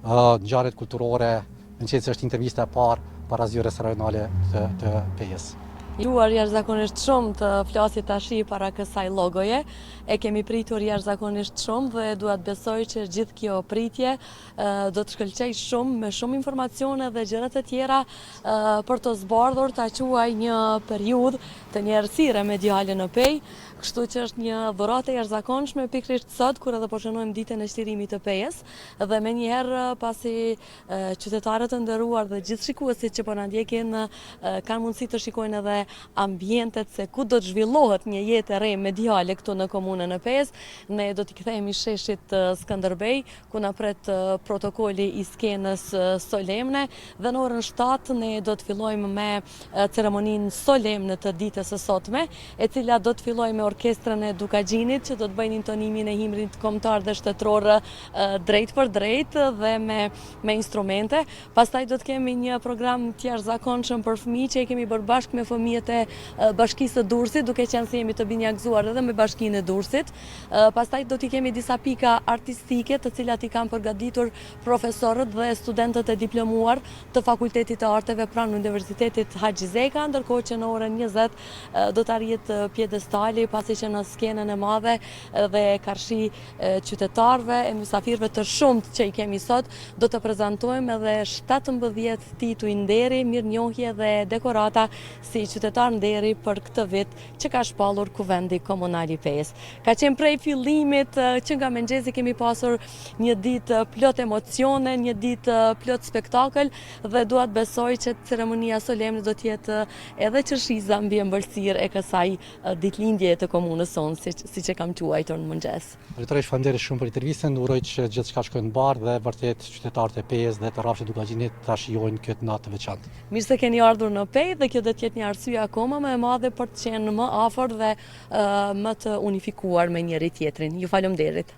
ngjarjet kulturore, në qenë se është intervista e parë para zgjedhjes rajonale të PES. Juar jashtëzakonisht shumë të flasit tash para kësaj logoje. E kemi pritur jashtëzakonisht shumë dhe dua të besoj që gjithë kjo pritje do të shkëlqej shumë me shumë informacione dhe gjëra të tjera për të zbardhur ta quaj një periudhë të një errësire mediale në Pej. Kështu që është një dhuratë e jashtëzakonshme pikërisht sot kur edhe po shënojmë ditën e shtirimit të Pejës dhe menjëherë pasi qytetarët e nderuar dhe gjithë shikuesit që po na ndjekin kanë mundësi të shikojnë edhe ambientet se ku do të zhvillohet një jetë e re mediale këtu në komunën e Pejës. Ne do t'i kthehemi sheshit Skënderbej ku na pret protokolli i skenës solemne dhe në orën 7 ne do të fillojmë me ceremoninë solemne të ditës së sotme, e cila do të fillojë me orkestrën e Dukagjinit që do të bëjnë intonimin e himnit kombëtar dhe shtetëror drejt për drejt dhe me instrumente. Pastaj do të kemi një program të jashtëzakonshëm për fëmijë që e kemi bërë bashkë me fëmijët e Bashkisë së Durrësit, duke qenë se jemi të binjakzuar edhe me Bashkinë e Durrësit. Pastaj do t'i kemi disa pika artistike të cilat i kanë përgatitur profesorët dhe studentët e diplomuar të Fakultetit të Arteve pranë Universitetit Haxhi Zeka, ndërkohë që në orën 20 do të arrihet pjedestali pasi që në skenën e madhe dhe karshi qytetarëve e mysafirëve të shumtë që i kemi sot do të prezantojmë edhe 17 tituj nderi, mirënjohje dhe dekorata si qytetar nderi për këtë vit që ka shpallur Kuvendi Komunal i Pejës. Ka qenë prej fillimit që nga mëngjesi kemi pasur një ditë plot emocione, një ditë plot spektakël dhe dua të besoj që ceremonia solemne do të jetë edhe qërshiza mbi ëmbëlsirë e kësaj ditëlindje të komunës sonë, siç e kam quajtur në mëngjes. Drejtoresh, faleminderit shumë për intervistën, uroj që gjithçka shkojë në bar dhe vërtet qytetarët e Pejës dhe të rrafshit Dukagjinit ta shijojnë këtë natë të veçantë. Mirë se keni ardhur në Pejë dhe kjo do të jetë një arsye akoma më e madhe për të qenë më afër dhe më të unifikuar me njëri tjetrin. Ju faleminderit.